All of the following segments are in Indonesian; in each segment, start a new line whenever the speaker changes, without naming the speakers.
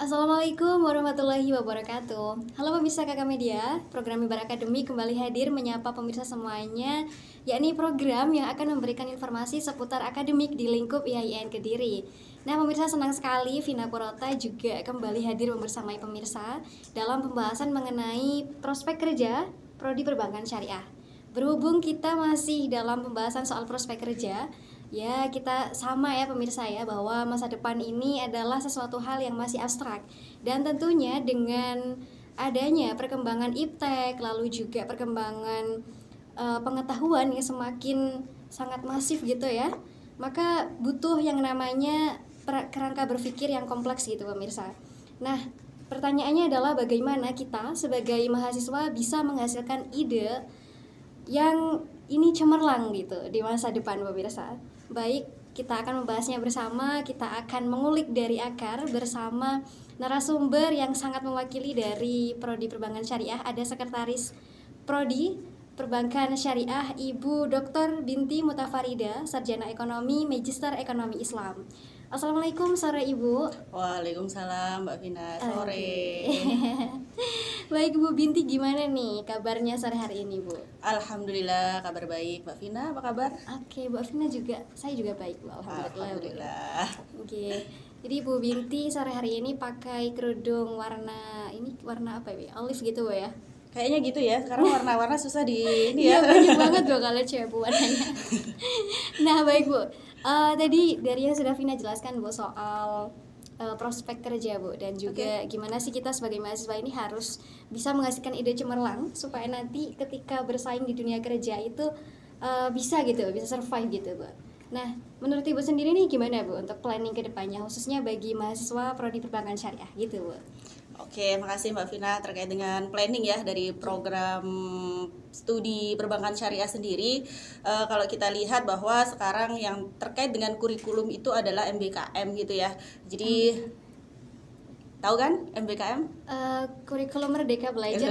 Assalamualaikum warahmatullahi wabarakatuh. Halo pemirsa Kakak Media, program Mimbar Akademi kembali hadir menyapa pemirsa semuanya, yakni program yang akan memberikan informasi seputar akademik di lingkup IAIN Kediri. Nah pemirsa, senang sekali Vina Purota juga kembali hadir membersamai pemirsa dalam pembahasan mengenai prospek kerja Prodi Perbankan Syariah. Berhubung kita masih dalam pembahasan soal prospek kerja, ya, kita sama ya pemirsa ya, bahwa masa depan ini adalah sesuatu hal yang masih abstrak. Dan tentunya dengan adanya perkembangan iptek, lalu juga perkembangan pengetahuan yang semakin sangat masif gitu ya, maka butuh yang namanya kerangka berpikir yang kompleks gitu pemirsa. Nah, pertanyaannya adalah bagaimana kita sebagai mahasiswa bisa menghasilkan ide yang ini cemerlang gitu di masa depan pemirsa. Baik, kita akan membahasnya bersama, kita akan mengulik dari akar bersama narasumber yang sangat mewakili dari Prodi Perbankan Syariah. Ada Sekretaris Prodi Perbankan Syariah Ibu Dr. Binti Mutafarida, Sarjana Ekonomi, Magister Ekonomi Islam. Assalamualaikum sore Ibu.
Waalaikumsalam Mbak Vina, sore.
Baik Bu Binti, gimana nih kabarnya sore hari ini Bu?
Alhamdulillah kabar baik. Mbak Vina apa kabar?
Oke, Mbak Vina juga, saya juga baik Bu.
Alhamdulillah.
Oke, jadi Bu Binti sore hari ini pakai kerudung warna apa ya? Olive gitu Bu ya?
Kayaknya gitu ya, sekarang warna-warna susah di ini ya.
Banyak banget Bu kalau cewek Bu warnanya. Nah baik Bu, tadi dari yang sudah Vina jelaskan Bu soal prospek kerja Bu, dan juga gimana sih kita sebagai mahasiswa ini harus bisa menghasilkan ide cemerlang supaya nanti ketika bersaing di dunia kerja itu bisa survive gitu Bu. Nah, menurut Ibu sendiri nih gimana Bu untuk planning ke depannya khususnya bagi mahasiswa Prodi Perbankan Syariah gitu Bu?
Oke, makasih Mbak Vina terkait dengan planning ya dari program studi perbankan syariah sendiri. Kalau kita lihat bahwa sekarang yang terkait dengan kurikulum itu adalah MBKM gitu ya. Jadi tahu kan MBKM?
Kurikulum Merdeka Belajar.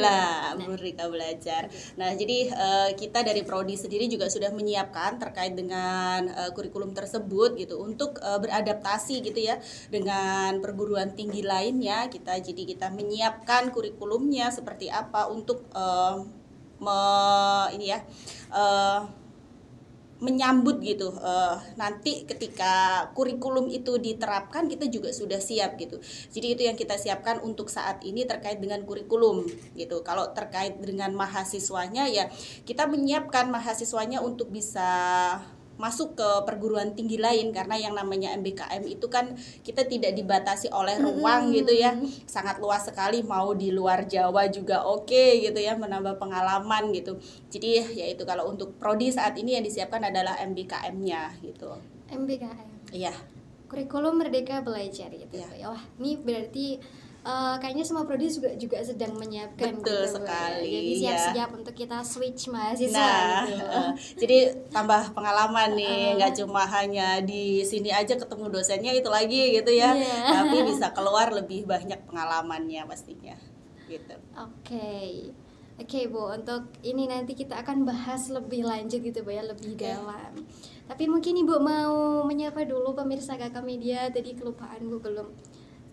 Merdeka Belajar. Nah, jadi kita dari Prodi sendiri juga sudah menyiapkan terkait dengan kurikulum tersebut gitu untuk beradaptasi gitu ya dengan perguruan tinggi lainnya. Jadi kita menyiapkan kurikulumnya seperti apa untuk menyambut gitu nanti ketika kurikulum itu diterapkan kita juga sudah siap gitu. Jadi itu yang kita siapkan untuk saat ini terkait dengan kurikulum gitu. Kalau terkait dengan mahasiswanya ya kita menyiapkan mahasiswanya untuk bisa masuk ke perguruan tinggi lain, karena yang namanya MBKM itu kan kita tidak dibatasi oleh ruang gitu ya, sangat luas sekali, mau di luar Jawa juga oke gitu ya, menambah pengalaman gitu. Jadi ya itu kalau untuk prodi saat ini yang disiapkan adalah MBKM-nya gitu.
MBKM.
Iya.
Kurikulum Merdeka Belajar gitu
ya.
Wah, ini berarti kayaknya semua prodi juga sedang menyiapkan.
Betul
gitu,
sekali.
Jadi siap-siap untuk kita switch mahasiswa gitu.
Jadi tambah pengalaman nih, nggak cuma hanya di sini aja ketemu dosennya itu lagi gitu ya, tapi bisa keluar lebih banyak pengalamannya pastinya gitu.
Oke Bu, untuk ini nanti kita akan bahas lebih lanjut gitu Bu ya, lebih dalam. Tapi mungkin Ibu mau menyapa dulu pemirsa Kakak Media, tadi kelupaan Bu belum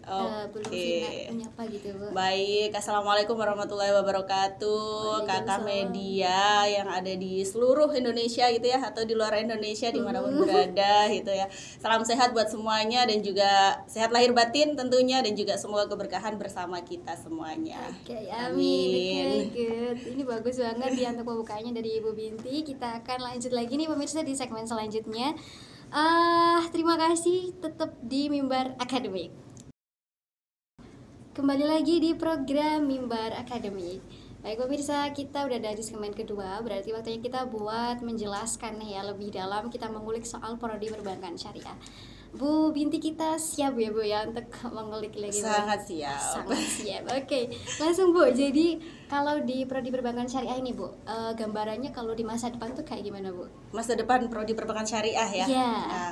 menyapa gitu Bu.
Baik, assalamualaikum warahmatullahi wabarakatuh, Kakak Media yang ada di seluruh Indonesia gitu ya, atau di luar Indonesia dimanapun berada gitu ya. Salam sehat buat semuanya dan juga sehat lahir batin tentunya, dan juga semoga keberkahan bersama kita semuanya.
Amin. Good. Ini bagus banget ya untuk pembukanya dari Ibu Binti. Kita akan lanjut lagi nih pemirsa di segmen selanjutnya. Terima kasih, tetap di Mimbar Akademik. Kembali lagi di program Mimbar Akademik. Baik pemirsa, kita udah ada di segmen kedua, berarti waktunya kita buat menjelaskan ya lebih dalam, kita mengulik soal Prodi Perbankan Syariah. Bu Binti, kita siap ya Bu ya untuk mengulik lagi?
Sangat siap.
Sangat siap. Oke, langsung Bu. Jadi kalau di Prodi Perbankan Syariah ini Bu, gambarannya kalau di masa depan tuh kayak gimana Bu?
Masa depan Prodi Perbankan Syariah ya?
Iya.
Nah,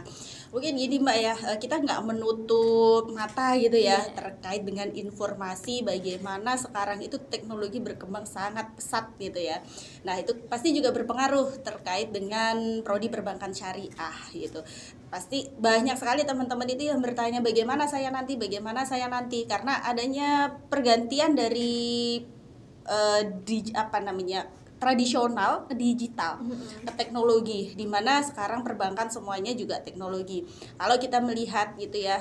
Mungkin gini Mbak ya, kita nggak menutup mata gitu ya
Iya.
terkait dengan informasi bagaimana sekarang itu teknologi berkembang sangat pesat gitu ya. Nah itu pasti juga berpengaruh terkait dengan prodi perbankan syariah gitu. Pasti banyak sekali teman-teman itu yang bertanya bagaimana saya nanti karena adanya pergantian dari apa namanya tradisional ke digital ke teknologi di mana sekarang perbankan semuanya juga teknologi. Kalau kita melihat gitu ya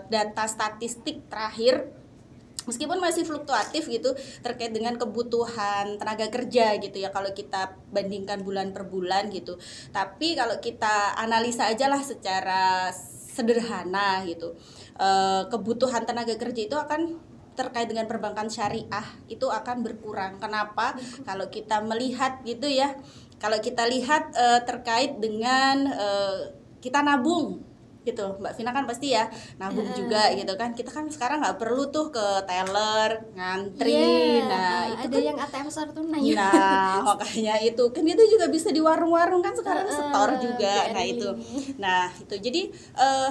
data statistik terakhir meskipun masih fluktuatif gitu terkait dengan kebutuhan tenaga kerja gitu ya kalau kita bandingkan bulan per bulan gitu. Tapi kalau kita analisa aja lah secara sederhana gitu. Kebutuhan tenaga kerja itu akan terkait dengan perbankan syariah itu akan berkurang. Kenapa? Kalau kita melihat gitu ya, kalau kita lihat terkait dengan kita nabung gitu, Mbak Vina kan pasti ya nabung juga gitu kan. Kita kan sekarang nggak perlu tuh ke teller ngantri.
Iya,
Nah itu
ada
kan
yang ATM secara tunai.
nah, makanya itu kan itu juga bisa di warung-warung kan sekarang setor juga. Nah, itu.
BRI.
Nah, itu. Jadi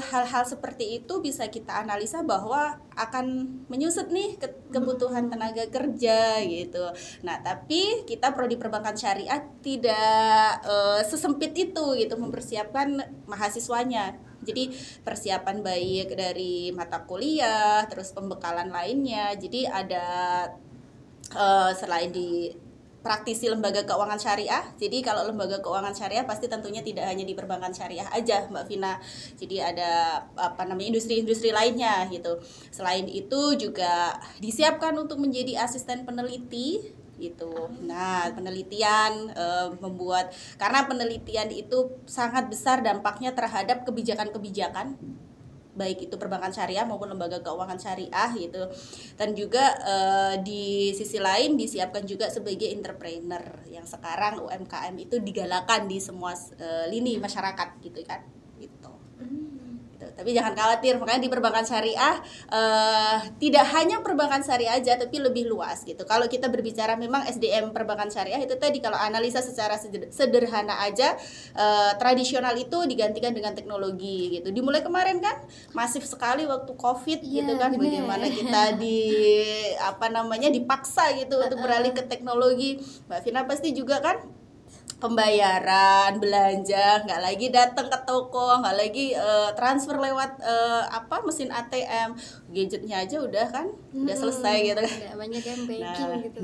hal-hal seperti itu bisa kita analisa bahwa akan menyusut nih kebutuhan tenaga kerja gitu. Nah, tapi kita prodi perbankan syariah tidak sesempit itu gitu mempersiapkan mahasiswanya. Jadi persiapan baik dari mata kuliah, terus pembekalan lainnya. Jadi ada selain di praktisi lembaga keuangan syariah. Jadi kalau lembaga keuangan syariah pasti tentunya tidak hanya di perbankan syariah aja, Mbak Vina. Jadi ada apa namanya industri-industri lainnya gitu. Selain itu juga disiapkan untuk menjadi asisten peneliti gitu. Nah, penelitian membuat karena penelitian itu sangat besar dampaknya terhadap kebijakan-kebijakan baik itu perbankan syariah maupun lembaga keuangan syariah gitu. Dan juga di sisi lain disiapkan juga sebagai entrepreneur yang sekarang UMKM itu digalakan di semua lini masyarakat gitu kan. Gitu. Tapi jangan khawatir, makanya di perbankan syariah tidak hanya perbankan syariah aja tapi lebih luas gitu. Kalau kita berbicara memang SDM perbankan syariah itu tadi kalau analisa secara sederhana aja tradisional itu digantikan dengan teknologi gitu. Dimulai kemarin kan masif sekali waktu Covid gitu kan,
bener.
bagaimana kita dipaksa gitu untuk beralih ke teknologi. Mbak Vina pasti juga kan pembayaran belanja nggak lagi datang ke toko, nggak lagi transfer lewat mesin ATM, gadgetnya aja udah kan udah selesai gitu kan.
Nggak banyak yang banking gitu.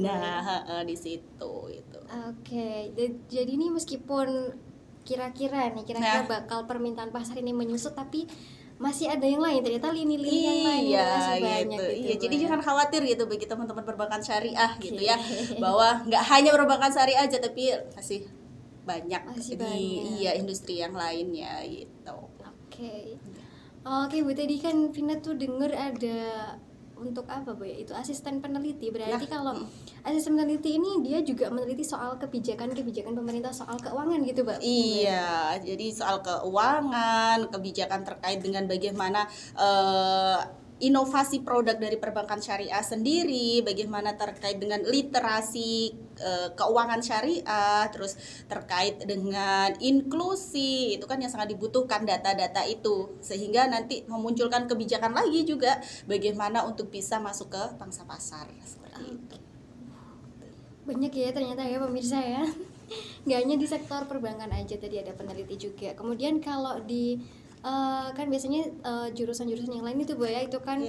Di situ itu.
Oke, jadi ini meskipun kira-kira bakal permintaan pasar ini menyusut, tapi masih ada yang lain, ternyata lini-lini yang lain itu masih banyak gitu.
Iya, jadi
Mbak.
jangan khawatir gitu bagi teman-teman perbankan syariah gitu ya, bahwa nggak hanya perbankan syariah aja tapi masih banyak industri yang lainnya gitu.
Oke, Bu tadi kan Vina tuh denger ada untuk apa Bu ya? Itu asisten peneliti. Berarti kalau asisten peneliti ini dia juga meneliti soal kebijakan-kebijakan pemerintah soal keuangan gitu, Mbak?
Iya, jadi soal keuangan, kebijakan terkait dengan bagaimana inovasi produk dari perbankan syariah sendiri, bagaimana terkait dengan literasi keuangan syariah, terus terkait dengan inklusi, itu kan yang sangat dibutuhkan data-data itu, sehingga nanti memunculkan kebijakan lagi juga bagaimana untuk bisa masuk ke pangsa pasar seperti itu.
Banyak ya ternyata ya pemirsa ya. Nggak hanya di sektor perbankan aja, tadi ada peneliti juga. Kemudian kalau di kan biasanya jurusan-jurusan yang lain itu Bu ya, itu kan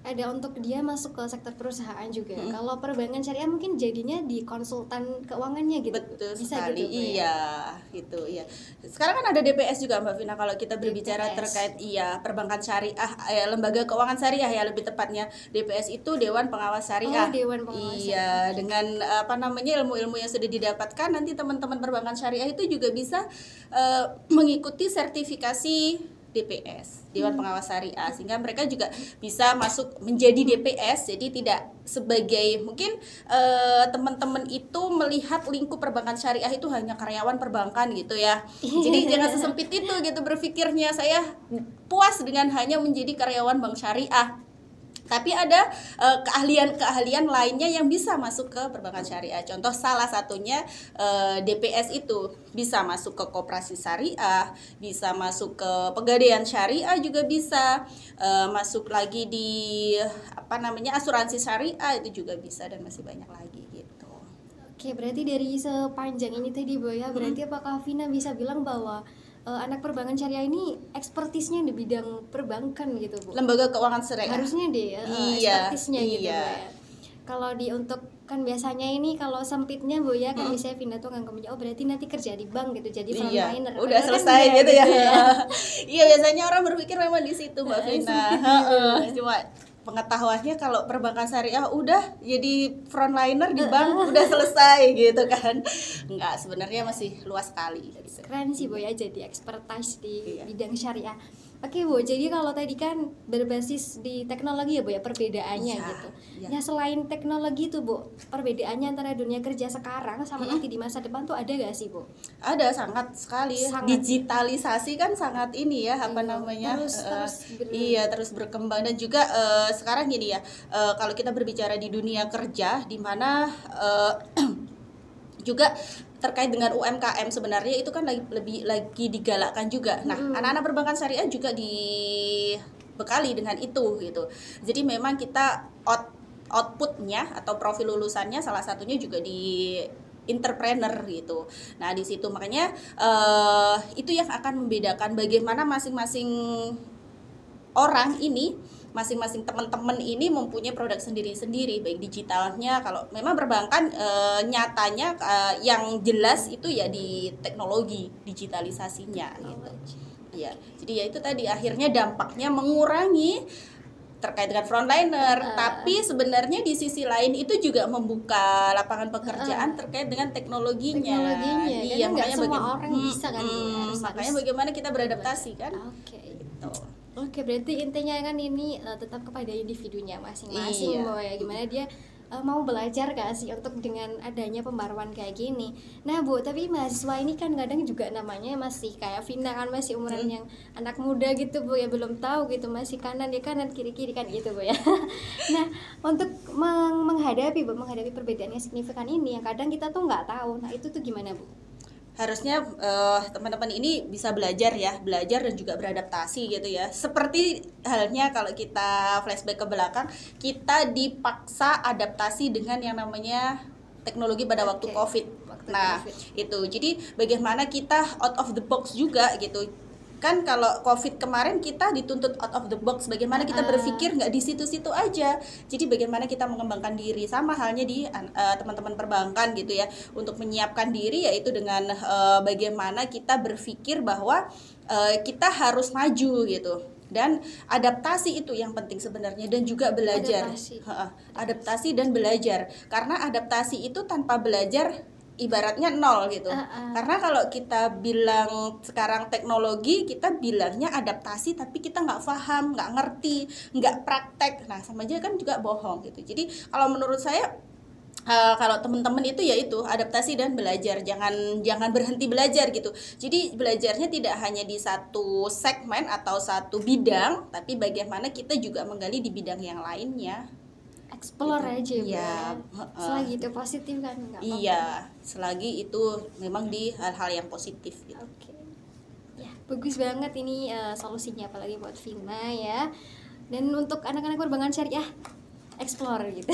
ada untuk dia masuk ke sektor perusahaan juga. Kalau perbankan syariah mungkin jadinya di konsultan keuangannya gitu.
Betul
bisa
sekali.
gitu Bu,
Gitu ya. Sekarang kan ada DPS juga Mbak Vina kalau kita berbicara
DPS.
terkait perbankan syariah, lembaga keuangan syariah ya lebih tepatnya. DPS itu Dewan Pengawas Syariah.
Dewan Pengawas
Iya, dengan ilmu-ilmu yang sudah didapatkan nanti teman-teman perbankan syariah itu juga bisa mengikuti sertifikasi DPS, Dewan Pengawas Syariah, sehingga mereka juga bisa masuk menjadi DPS. Jadi tidak sebagai mungkin teman-teman itu melihat lingkup perbankan syariah itu hanya karyawan perbankan gitu ya. Jadi jangan sesempit itu gitu berpikirnya, saya puas dengan hanya menjadi karyawan bank syariah. Tapi ada keahlian-keahlian lainnya yang bisa masuk ke perbankan syariah. Contoh salah satunya DPS itu bisa masuk ke koperasi syariah, bisa masuk ke pegadaian syariah juga bisa, masuk lagi di asuransi syariah itu juga bisa, dan masih banyak lagi gitu.
Oke, berarti dari sepanjang ini tadi Bu ya, berarti apakah Vina bisa bilang bahwa anak perbankan syariah ini ekspertisnya di bidang perbankan gitu Bu?
Lembaga keuangan syariah.
Harusnya deh ya, ekspertisnya gitu Bu ya. Kalau untuk kan biasanya ini kalau sempitnya Bu ya kan misalnya Vina tuh nganggapnya berarti nanti kerja di bank gitu, jadi frontliner.
Udah selesai kan gitu ya. Iya, biasanya orang berpikir memang di situ Mbak Vina. Cuma pengetahuannya kalau perbankan syariah udah jadi frontliner di bank udah selesai gitu kan. Enggak, sebenarnya masih luas sekali gitu.
Keren sih Bu ya, jadi expertise di bidang syariah. Oke Bu, jadi kalau tadi kan berbasis di teknologi ya Bu ya perbedaannya gitu. Ya selain teknologi tuh Bu, perbedaannya antara dunia kerja sekarang sama nanti di masa depan tuh ada gak sih Bu?
Ada, sangat sekali. Digitalisasi kan sangat ini ya, terus berkembang. Dan juga sekarang gini ya, kalau kita berbicara di dunia kerja, di mana juga terkait dengan UMKM sebenarnya itu kan lebih lagi digalakkan juga. Nah, anak-anak perbankan syariah juga dibekali dengan itu gitu. Jadi memang kita outputnya atau profil lulusannya salah satunya juga di entrepreneur gitu. Nah, di situ makanya itu yang akan membedakan bagaimana masing-masing orang ini, masing-masing teman-teman ini mempunyai produk sendiri-sendiri, baik digitalnya. Kalau memang perbankan nyatanya yang jelas itu ya di teknologi digitalisasinya gitu. Ya, jadi ya itu tadi akhirnya dampaknya mengurangi terkait dengan frontliner, tapi sebenarnya di sisi lain itu juga membuka lapangan pekerjaan terkait dengan teknologinya.
Iya, makanya semua orang bisa kan.
Makanya bagaimana kita beradaptasi kan?
Oke.
Gitu.
Oke, berarti intinya kan ini tetap kepada individunya masing-masing Bu ya, gimana dia mau belajar gak sih untuk dengan adanya pembaruan kayak gini. Nah Bu, tapi mahasiswa ini kan kadang juga namanya masih kayak Vina kan masih umuran yang anak muda gitu Bu ya, belum tahu gitu, masih kanan kiri kan gitu Bu ya. Nah, untuk menghadapi perbedaan yang signifikan ini yang kadang kita tuh nggak tahu, nah itu tuh gimana Bu?
Harusnya teman-teman ini bisa belajar dan juga beradaptasi gitu ya. Seperti halnya kalau kita flashback ke belakang, kita dipaksa adaptasi dengan yang namanya teknologi pada waktu COVID. Itu. Jadi bagaimana kita out of the box juga gitu. Kan kalau COVID kemarin kita dituntut out of the box, bagaimana kita berpikir nggak di situ-situ aja. Jadi bagaimana kita mengembangkan diri, sama halnya di teman-teman perbankan gitu ya, untuk menyiapkan diri yaitu dengan bagaimana kita berpikir bahwa kita harus maju gitu. Dan adaptasi itu yang penting sebenarnya, dan juga belajar. Adaptasi dan belajar, karena adaptasi itu tanpa belajar ibaratnya nol gitu. Karena kalau kita bilang sekarang teknologi, kita bilangnya adaptasi tapi kita nggak paham, nggak ngerti, nggak praktek, nah sama aja kan juga bohong gitu. Jadi kalau menurut saya kalau teman-teman itu yaitu adaptasi dan belajar, jangan berhenti belajar gitu. Jadi belajarnya tidak hanya di satu segmen atau satu bidang, tapi bagaimana kita juga menggali di bidang yang lainnya.
Explore
gitu
aja ya. Selagi itu positif kan nggak apa-apa.
Iya, selagi itu memang di hal-hal yang positif gitu.
Oke. Ya, bagus banget ini solusinya apalagi buat Vina ya. Dan untuk anak-anak perbankan syariah explore gitu.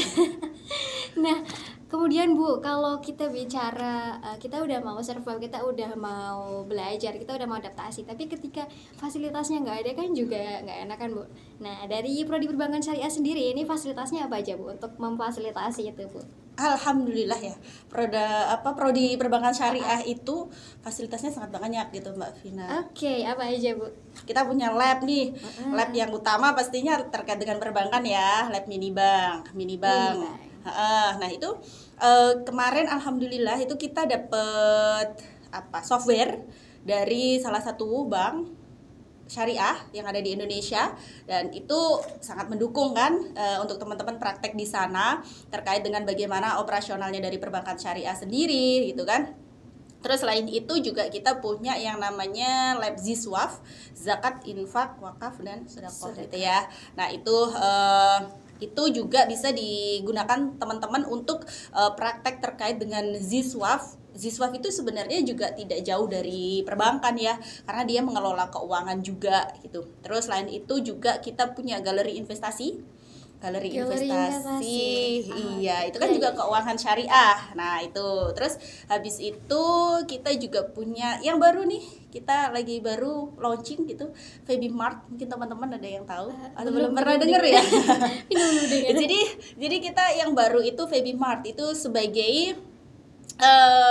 Nah, kemudian Bu, kalau kita bicara kita udah mau survive, kita udah mau belajar, kita udah mau adaptasi, tapi ketika fasilitasnya nggak ada kan juga nggak enak kan Bu. Nah, dari Prodi Perbankan Syariah sendiri ini fasilitasnya apa aja Bu untuk memfasilitasi itu Bu?
Alhamdulillah ya, Prodi Perbankan Syariah itu fasilitasnya sangat banyak gitu Mbak Vina.
Oke, apa aja Bu?
Kita punya lab nih, lab yang utama pastinya terkait dengan perbankan ya, lab minibank. Nah itu kemarin alhamdulillah itu kita dapet software dari salah satu bank syariah yang ada di Indonesia, dan itu sangat mendukung kan untuk teman-teman praktek di sana terkait dengan bagaimana operasionalnya dari perbankan syariah sendiri gitu kan. Terus selain itu juga kita punya yang namanya Lab Ziswaf, zakat, infak, wakaf dan sedekah gitu ya. Nah, itu juga bisa digunakan teman-teman untuk praktek terkait dengan Ziswaf. Ziswaf itu sebenarnya juga tidak jauh dari perbankan ya, karena dia mengelola keuangan juga gitu. Terus selain itu juga kita punya galeri investasi. Galeri investasi. Iya, itu kan juga keuangan syariah. Nah, itu. Terus habis itu kita juga punya yang baru nih. Kita lagi baru launching gitu, Febimart. Mungkin teman-teman ada yang tahu atau belum pernah dengar ya. Jadi kita yang baru itu Febimart itu sebagai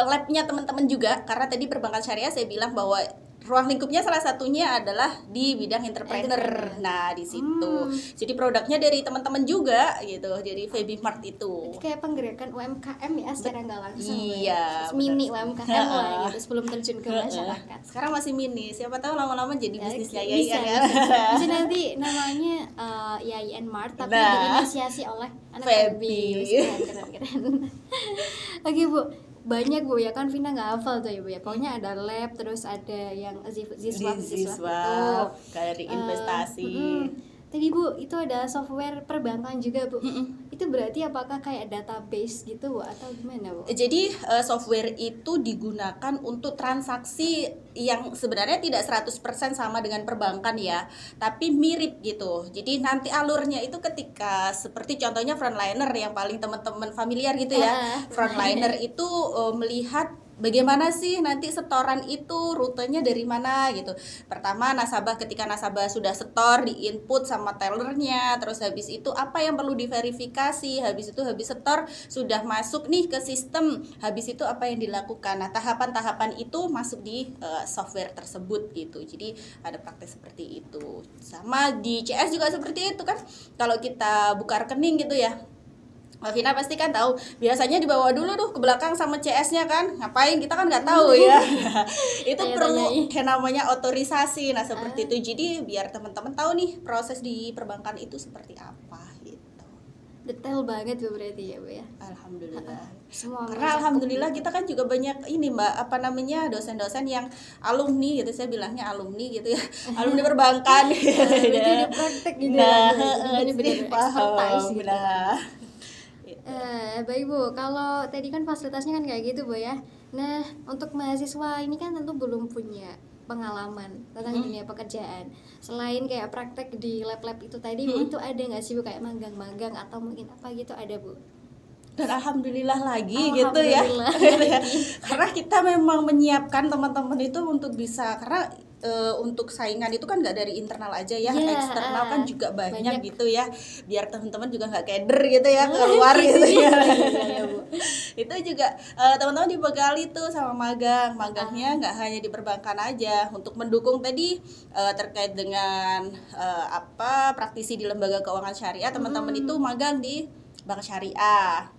labnya teman-teman juga, karena tadi perbankan syariah saya bilang bahwa ruang lingkupnya salah satunya adalah di bidang entrepreneur. Nah, di situ. Jadi produknya dari teman-teman juga gitu, dari Febimart itu.
Kayak penggerakan UMKM ya secara nggak langsung.
Iya.
Mini UMKM lah gitu sebelum terjun ke masyarakat.
Sekarang masih mini, siapa tahu lama-lama jadi bisnisnya
bisa,
kan.
Bisa nanti namanya YIN Mart tapi diinisiasi oleh anak Febi. Keren. Oke Bu, banyak Bu ya kan Vina nggak hafal tuh ya Bu ya, pokoknya ada lab, terus ada yang Ziswaf
galeri investasi.
Tadi Bu itu ada software perbankan juga Bu. Itu berarti apakah kayak database gitu Bu atau gimana Bu?
Jadi software itu digunakan untuk transaksi yang sebenarnya tidak 100% sama dengan perbankan ya, tapi mirip gitu. Jadi nanti alurnya itu ketika seperti contohnya frontliner yang paling teman-teman familiar gitu ya. Frontliner itu melihat bagaimana sih nanti setoran itu rutenya dari mana gitu. Pertama ketika nasabah sudah setor, di input sama tellernya, terus habis itu apa yang perlu diverifikasi, habis setor sudah masuk nih ke sistem, habis itu apa yang dilakukan. Nah, tahapan-tahapan itu masuk di software tersebut gitu. Jadi ada praktek seperti itu. Sama di CS juga seperti itu kan. Kalau kita buka rekening gitu ya, Mbak Vina pasti kan tahu, biasanya dibawa dulu tuh ke belakang sama CS-nya kan, ngapain kita kan nggak tahu ya. Itu perlu kayak namanya otorisasi. Nah seperti itu, jadi biar teman-teman tahu nih proses di perbankan itu seperti apa gitu.
Detail banget Bu berarti ya Bu ya.
Alhamdulillah.
Karena
alhamdulillah kita kan juga banyak ini Mbak, dosen-dosen yang alumni gitu, saya bilangnya alumni gitu ya, alumni perbankan.
Jadi praktek gitu. Jadi benar expertise gitu. Baik Bu, kalau tadi kan fasilitasnya kan kayak gitu Bu ya. Nah, untuk mahasiswa ini kan tentu belum punya pengalaman tentang dunia pekerjaan. Selain kayak praktek di lab-lab itu tadi, Bu, itu ada nggak sih Bu kayak magang-magang atau mungkin apa gitu, ada Bu?
Dan alhamdulillah lagi gitu ya. Karena kita memang menyiapkan teman-teman itu untuk bisa, karena untuk saingan itu kan nggak dari internal aja ya, eksternal kan juga banyak gitu ya, biar teman-teman juga nggak keder gitu ya keluar gitu ya. Itu juga teman-teman dibekali tuh sama magangnya nggak hanya di perbankan aja, untuk mendukung tadi terkait dengan praktisi di lembaga keuangan syariah, teman-teman itu magang di Bank Syariah.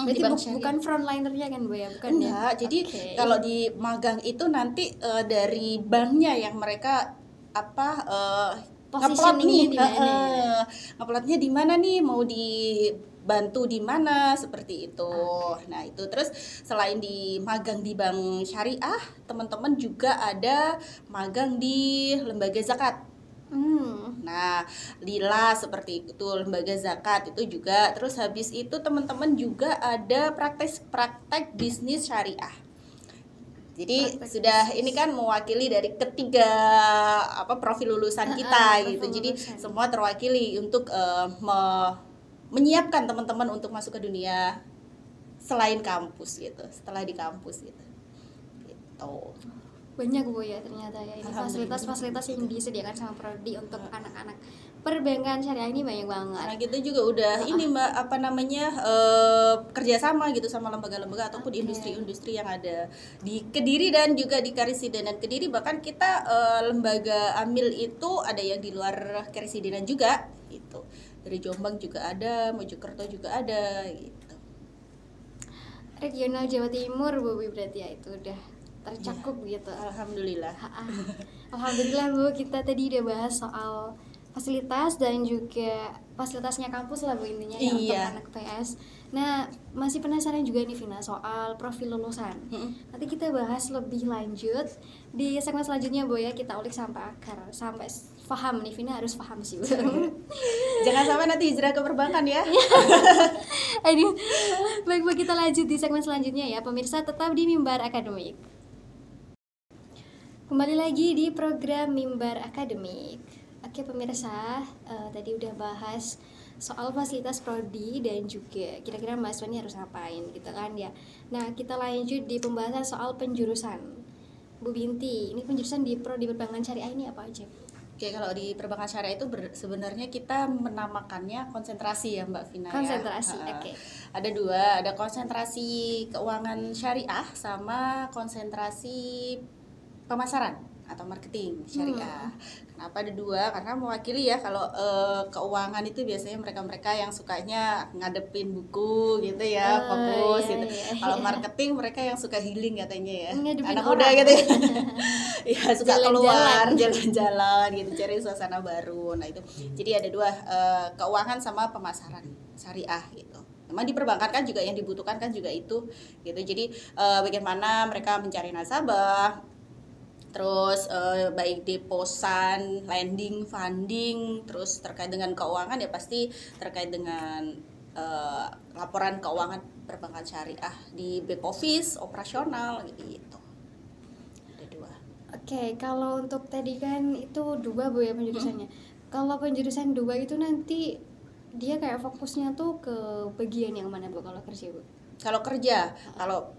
Berarti bukan frontlinernya kan Bu ya? Bukan.
Enggak, ya? Jadi kalau di magang itu nanti dari banknya yang mereka ngeplotnya di mana nih, mau dibantu di mana, seperti itu. Nah itu terus selain di magang di Bank Syariah, teman-teman juga ada magang di lembaga zakat. Nah, Lila seperti itu, lembaga zakat itu juga. Terus habis itu teman-teman juga ada praktek bisnis syariah. Jadi sudah ini kan mewakili dari ketiga profil lulusan kita gitu. Jadi semua terwakili untuk menyiapkan teman-teman untuk masuk ke dunia selain kampus gitu, setelah di kampus gitu.
Banyak Bu ya ternyata ya, ini fasilitas-fasilitas yang disediakan sama prodi untuk anak-anak perbankan syariah ini banyak banget.
Nah kita juga udah ini Mbak kerjasama gitu sama lembaga-lembaga ataupun industri-industri yang ada di Kediri dan juga di Karisidenan Kediri. Bahkan kita lembaga amil itu ada yang di luar Karisidenan juga gitu, dari Jombang juga ada, Mojokerto juga ada gitu.
Regional Jawa Timur Bu berarti ya itu udah tercakup gitu.
Alhamdulillah.
Alhamdulillah Bu, kita tadi udah bahas soal fasilitas dan juga fasilitasnya kampus lah Bu intinya ya untuk
Iya.
anak PS. Nah, masih penasaran juga nih Vina soal profil lulusan. Nanti kita bahas lebih lanjut di segmen selanjutnya Bu ya, kita ulik sampai akar, sampai paham nih Vina harus paham sih Bu.
Jangan sampai nanti hijrah ke perbankan ya.
Aduh. Baik Bu, kita lanjut di segmen selanjutnya ya. Pemirsa tetap di Mimbar Akademik. Kembali lagi di program Mimbar Akademik. Oke pemirsa, tadi udah bahas soal fasilitas prodi dan juga kira-kira mahasiswa ini harus ngapain gitu kan ya. Nah kita lanjut di pembahasan soal penjurusan. Bu Binti, ini penjurusan di prodi perbankan syariah ini apa aja?
Oke, kalau di perbankan syariah itu sebenarnya kita menamakannya konsentrasi ya Mbak Vina.
Konsentrasi,
ya.
oke.
Ada dua, ada konsentrasi keuangan syariah sama konsentrasi pemasaran atau marketing syariah. Kenapa ada dua? Karena mewakili ya kalau keuangan itu biasanya mereka-mereka yang sukanya ngadepin buku gitu ya, fokus
iya,
gitu.
iya,
Kalau
iya.
marketing mereka yang suka healing katanya ya.
Ngadepin
Anak
orang.
muda gitu ya. Ya suka keluar,
Jalan-jalan.
jalan-jalan gitu, cari suasana baru. Nah itu. Jadi ada dua, keuangan sama pemasaran syariah gitu. Memang di perbankan kan juga yang dibutuhkan kan juga itu gitu. Jadi bagaimana mereka mencari nasabah, terus baik deposan, lending, funding, terus terkait dengan keuangan ya pasti terkait dengan laporan keuangan perbankan syariah di back office, operasional gitu. Ada dua.
Oke, kalau untuk tadi kan itu dua Bu ya penjurusannya. Kalau penjurusan dua itu nanti dia kayak fokusnya tuh ke bagian yang mana Bu kalau kerja Bu?
Kalau kerja, kalau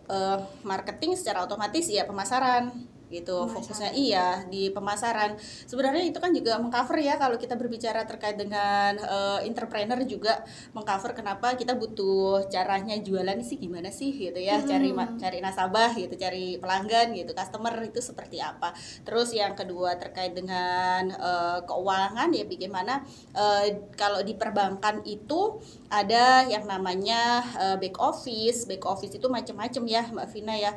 marketing secara otomatis ya pemasaran gitu, fokusnya iya di pemasaran. Sebenarnya itu kan juga mengcover ya kalau kita berbicara terkait dengan entrepreneur juga mengcover kenapa kita butuh caranya jualan sih gimana sih gitu ya, cari nasabah gitu, cari pelanggan gitu, customer itu seperti apa. Terus yang kedua terkait dengan keuangan ya bagaimana kalau di perbankan itu ada yang namanya back office itu macam-macam ya Mbak Vina ya,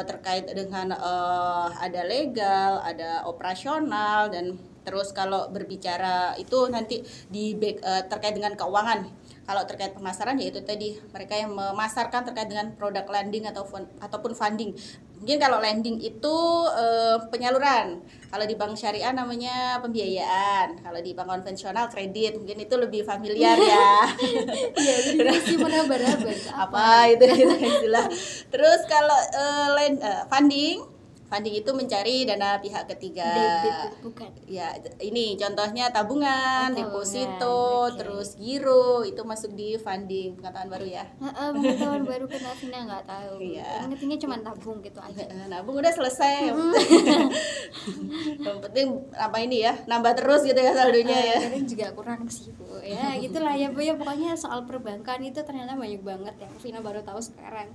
terkait dengan ada legal, ada operasional, dan terus kalau berbicara itu nanti di terkait dengan keuangan. Kalau terkait pemasaran yaitu tadi mereka yang memasarkan terkait dengan produk lending ataupun funding. Mungkin kalau lending itu penyaluran, kalau di bank syariah namanya pembiayaan, kalau di bank konvensional kredit, mungkin itu lebih familiar ya.
Iya, jadi masih meraba-raba
apa itu istilah. Terus kalau funding itu mencari dana pihak ketiga.
Debit bukan.
Ya, ini contohnya tabungan, deposito,
Okay.
terus giro itu masuk di funding. Pengetahuan baru ya.
Pengetahuan baru kena Vina nggak tahu.
Iya.
Ingatnya cuma tabung gitu aja.
Nabung udah selesai. Yang penting apa ini ya, nambah terus gitu ya saldonya ya.
Kadang juga kurang sih Bu. Ya gitulah ya Bu ya, pokoknya soal perbankan itu ternyata banyak banget ya. Vina baru tahu sekarang.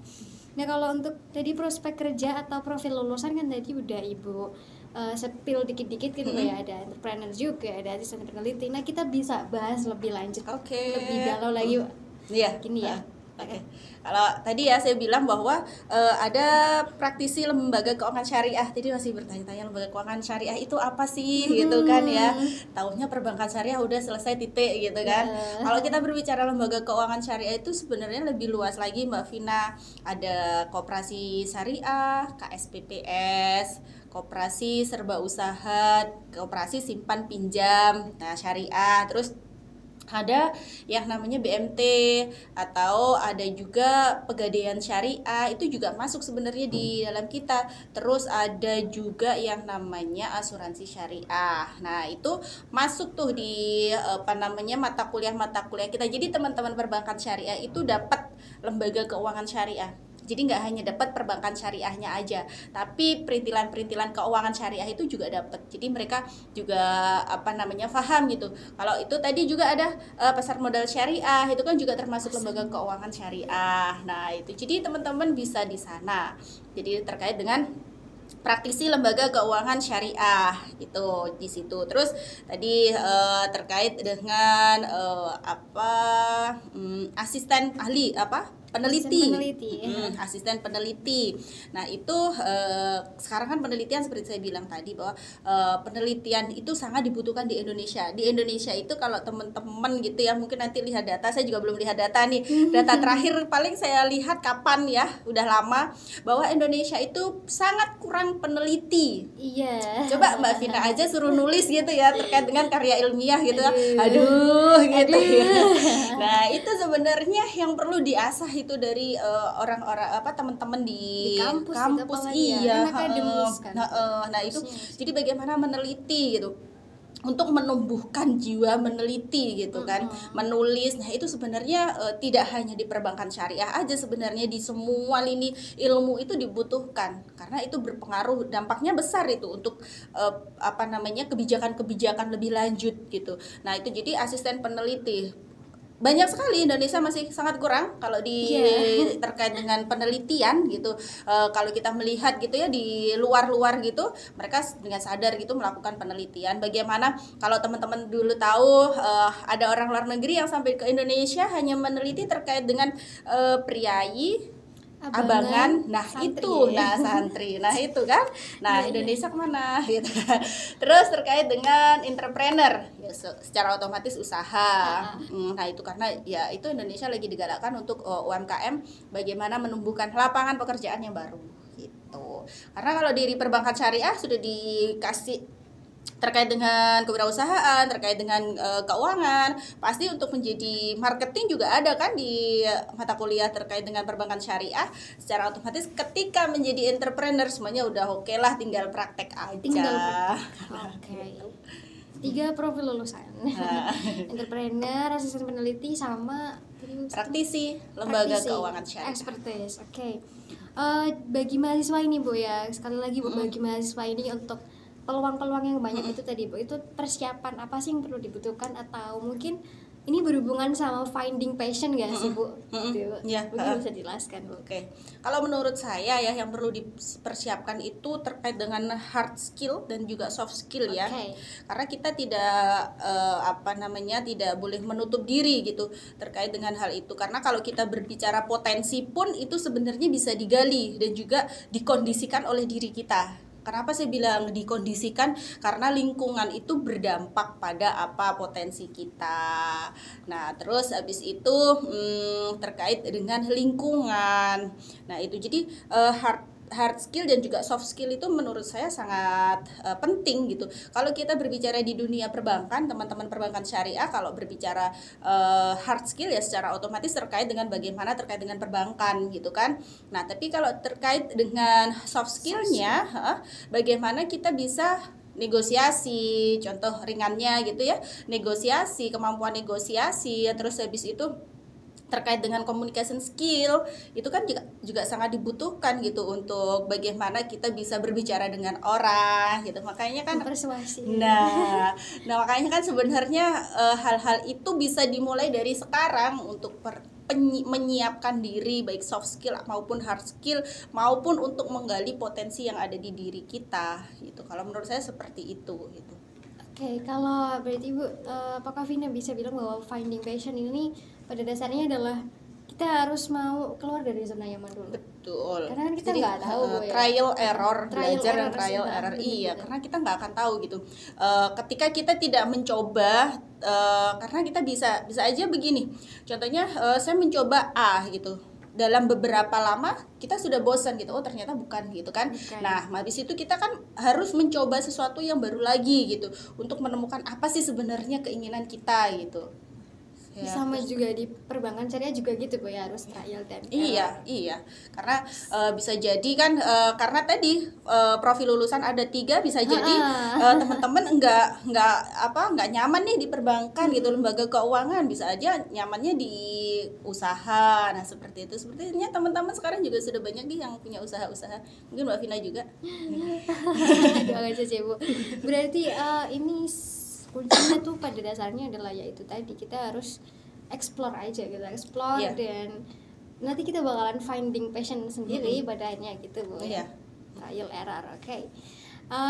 Nah kalau untuk tadi prospek kerja atau profil lulusan kan tadi udah Ibu sepil dikit-dikit gitu ya, ada entrepreneur juga, ada asisten peneliti. Nah kita bisa bahas lebih lanjut,
Oke.
lebih dalam lagi
Iya.
gini ya.
Oke. Kalau tadi ya saya bilang bahwa ada praktisi lembaga keuangan syariah. Jadi masih bertanya-tanya lembaga keuangan syariah itu apa sih gitu kan ya. Taunya perbankan syariah udah selesai titik gitu kan. Kalau kita berbicara lembaga keuangan syariah itu sebenarnya lebih luas lagi Mbak Vina. Ada koperasi syariah, KSPPS, koperasi serba usaha, koperasi simpan pinjam, nah syariah, terus ada yang namanya BMT atau ada juga pegadaian syariah, itu juga masuk sebenarnya di dalam kita. Terus ada juga yang namanya asuransi syariah. Nah, itu masuk tuh di mata kuliah kita. Jadi teman-teman perbankan syariah itu dapat lembaga keuangan syariah. Jadi nggak hanya dapat perbankan syariahnya aja, tapi perintilan-perintilan keuangan syariah itu juga dapat. Jadi mereka juga paham gitu. Kalau itu tadi juga ada pasar modal syariah, itu kan juga termasuk lembaga keuangan syariah. Nah itu, jadi teman-teman bisa di sana. Jadi terkait dengan praktisi lembaga keuangan syariah itu di situ. Terus tadi terkait dengan asisten ahli peneliti.
Peneliti,
Asisten peneliti. Nah itu sekarang kan penelitian seperti saya bilang tadi bahwa penelitian itu sangat dibutuhkan di Indonesia. Di Indonesia itu kalau teman-teman gitu ya, mungkin nanti lihat data, saya juga belum lihat data nih. Data terakhir paling saya lihat kapan ya, udah lama, bahwa Indonesia itu sangat kurang peneliti.
Iya.
Coba Mbak Vina aja suruh nulis gitu ya terkait dengan karya ilmiah gitu ya. Aduh gitu ya. Nah, itu sebenarnya yang perlu diasah itu dari orang-orang teman-teman di
kampus,
kampus
gitu,
iya.
kan akademis kan.
Nah, itu jadi bagaimana meneliti gitu. Untuk menumbuhkan jiwa meneliti gitu kan, menulis. Nah itu sebenarnya tidak hanya di perbankan syariah aja, sebenarnya di semua lini ilmu itu dibutuhkan karena itu berpengaruh, dampaknya besar itu untuk kebijakan-kebijakan lebih lanjut gitu. Nah itu jadi asisten peneliti banyak sekali, Indonesia masih sangat kurang kalau terkait dengan penelitian gitu. Kalau kita melihat gitu ya di luar-luar gitu, mereka dengan sadar gitu melakukan penelitian. Bagaimana kalau teman-teman dulu tahu ada orang luar negeri yang sampai ke Indonesia hanya meneliti terkait dengan priayi, abangan, nah santri, itu santri, nah itu kan, nah Indonesia kemana gitu. Terus terkait dengan entrepreneur, ya, secara otomatis usaha. Nah itu karena ya itu Indonesia lagi digalakkan untuk UMKM, bagaimana menumbuhkan lapangan pekerjaan yang baru gitu. Karena kalau di perbankan syariah sudah dikasih terkait dengan kewirausahaan, terkait dengan keuangan, pasti untuk menjadi marketing juga ada kan di mata kuliah terkait dengan perbankan syariah. Secara otomatis ketika menjadi entrepreneur semuanya udah oke lah, tinggal praktek aja.
Oke. 3 profil lulusan. Entrepreneur, asisten peneliti, sama
praktisi lembaga keuangan syariah.
Expertise. Oke. Bagi mahasiswa ini Bu ya, sekali lagi Bu, bagi mahasiswa ini untuk peluang-peluang yang banyak itu tadi Bu, itu persiapan apa sih yang perlu dibutuhkan, atau mungkin ini berhubungan sama finding passion gak sih Bu?
Ya,
mungkin bisa dijelaskan Bu.
Oke. Kalau menurut saya ya yang perlu dipersiapkan itu terkait dengan hard skill dan juga soft skill ya. Karena kita tidak tidak boleh menutup diri gitu terkait dengan hal itu. Karena kalau kita berbicara potensi pun itu sebenarnya bisa digali dan juga dikondisikan oleh diri kita. Kenapa saya bilang dikondisikan? Karena lingkungan itu berdampak pada apa potensi kita. Nah, terus habis itu terkait dengan lingkungan. Nah, itu jadi hard skill dan juga soft skill itu menurut saya sangat penting gitu. Kalau kita berbicara di dunia perbankan, teman-teman perbankan syariah, kalau berbicara hard skill ya secara otomatis terkait dengan bagaimana terkait dengan perbankan gitu kan. Nah, tapi kalau terkait dengan soft skillnya, bagaimana kita bisa negosiasi, contoh ringannya gitu ya, negosiasi, kemampuan negosiasi, terus habis itu terkait dengan communication skill itu kan juga sangat dibutuhkan gitu untuk bagaimana kita bisa berbicara dengan orang gitu. Makanya kan
persuasi.
Nah makanya kan sebenarnya hal-hal itu bisa dimulai dari sekarang untuk menyiapkan diri baik soft skill maupun hard skill maupun untuk menggali potensi yang ada di diri kita gitu. Kalau menurut saya seperti itu gitu.
Oke, kalau berarti Bu, apakah Vina bisa bilang bahwa finding passion ini pada dasarnya adalah kita harus mau keluar dari zona nyaman dulu.
Betul.
Karena kan kita nggak tahu ya.
Trial error, belajar dan trial error. Iya, karena kita nggak akan tahu gitu. Ketika kita tidak mencoba, karena kita bisa aja begini. Contohnya saya mencoba A gitu. Dalam beberapa lama kita sudah bosan gitu, oh ternyata bukan gitu kan. Nah habis itu kita kan harus mencoba sesuatu yang baru lagi gitu untuk menemukan apa sih sebenarnya keinginan kita gitu.
Ya, sama juga di perbankan syariah juga gitu Bu ya, harus trial dan error.
Iya karena bisa jadi kan karena tadi profil lulusan ada 3, bisa jadi teman-teman nggak nyaman nih di perbankan gitu, lembaga keuangan, bisa aja nyamannya di usaha. Nah seperti itu, sepertinya teman-teman sekarang juga sudah banyak nih yang punya usaha-usaha, mungkin Mbak Vina juga.
Doakan saja Bu. Berarti ini kuncinya tuh pada dasarnya adalah yaitu tadi kita harus explore aja gitu, dan nanti kita bakalan finding passion sendiri padanya gitu Bu. Trial error. Oke.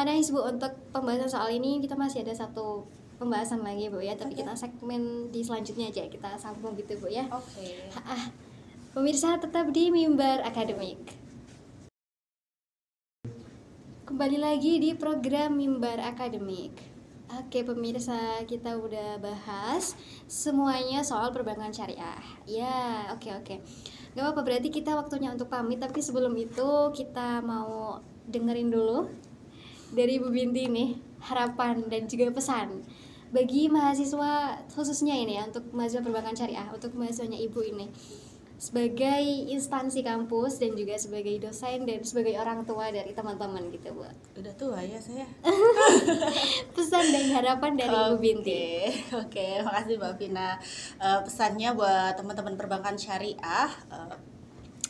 Nice Bu, untuk pembahasan soal ini kita masih ada satu pembahasan lagi Bu ya, tapi kita segmen di selanjutnya aja kita sambung gitu Bu ya. Pemirsa tetap di Mimbar Akademik. Kembali lagi di program Mimbar Akademik. Oke pemirsa, kita udah bahas semuanya soal perbankan syariah. Ya, oke. Gak apa-apa, berarti kita waktunya untuk pamit. Tapi sebelum itu kita mau dengerin dulu dari Bu Binti nih, harapan dan juga pesan bagi mahasiswa khususnya ini ya, untuk mahasiswa perbankan syariah, untuk mahasiswanya Ibu ini sebagai instansi kampus dan juga sebagai dosen dan sebagai orang tua dari teman-teman gitu, Bu.
Udah tua ya saya.
Pesan dan harapan dari Ibu Binti.
Oke, makasih Mbak Vina. Pesannya buat teman-teman perbankan syariah,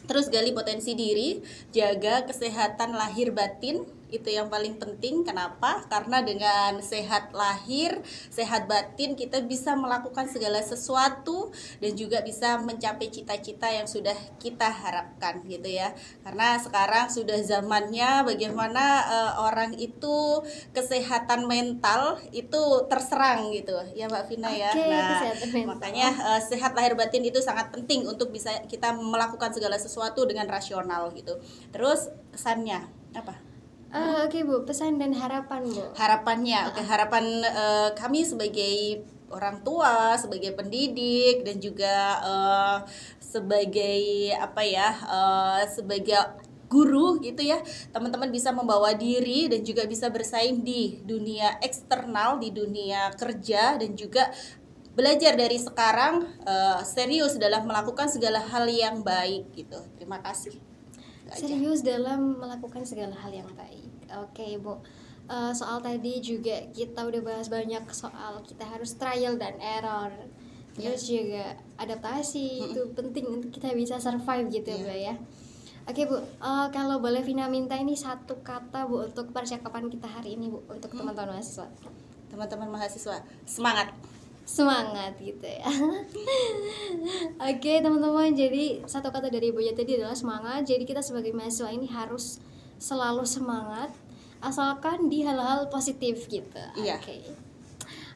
terus gali potensi diri, jaga kesehatan lahir batin, itu yang paling penting. Kenapa? Karena dengan sehat lahir, sehat batin, kita bisa melakukan segala sesuatu dan juga bisa mencapai cita-cita yang sudah kita harapkan gitu ya. Karena sekarang sudah zamannya bagaimana orang itu kesehatan mental itu terserang gitu ya Mbak Vina ya. Nah, makanya sehat lahir batin itu sangat penting untuk bisa kita melakukan segala sesuatu dengan rasional gitu. Terus pesannya apa?
Oke Bu, pesan dan harapan Bu.
Harapannya, harapan kami sebagai orang tua, sebagai pendidik dan juga sebagai sebagai guru gitu ya, teman-teman bisa membawa diri dan juga bisa bersaing di dunia eksternal, di dunia kerja, dan juga belajar dari sekarang serius dalam melakukan segala hal yang baik gitu. Terima kasih.
Serius dalam melakukan segala hal yang baik. Oke Bu, soal tadi juga kita udah bahas banyak soal kita harus trial dan error, terus juga adaptasi itu penting untuk kita bisa survive gitu ya Bu ya. Oke Bu, kalau boleh Vina minta ini satu kata Bu untuk percakapan kita hari ini Bu, untuk teman-teman mahasiswa.
Teman-teman mahasiswa, semangat
gitu ya. Oke teman-teman, jadi satu kata dari Ibu tadi adalah semangat. Jadi kita sebagai mahasiswa ini harus selalu semangat, asalkan di hal-hal positif gitu.
Iya.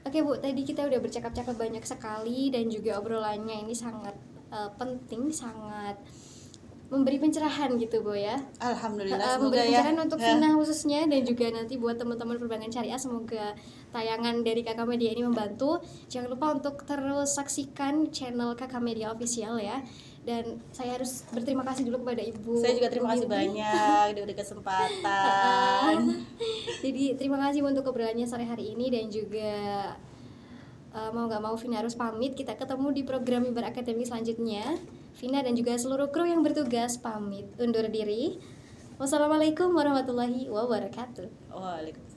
Oke Bu, tadi kita udah bercakap-cakap banyak sekali dan juga obrolannya ini sangat penting, sangat memberi pencerahan gitu Bu ya.
Alhamdulillah,
memberi pencerahan untuk Vina khususnya, dan juga nanti buat teman-teman perbankan syariah, semoga tayangan dari Kakak Media ini membantu. Jangan lupa untuk terus saksikan channel Kakak Media Official ya. Dan saya harus berterima kasih dulu kepada Ibu.
Saya juga terima kasih banyak udah kesempatan.
Jadi terima kasih untuk obrolannya sore hari ini, dan juga mau gak mau Vina harus pamit. Kita ketemu di program Mimbar Akademik selanjutnya. Vina dan juga seluruh kru yang bertugas pamit undur diri. Wassalamualaikum warahmatullahi wabarakatuh.
Waalaikumsalam.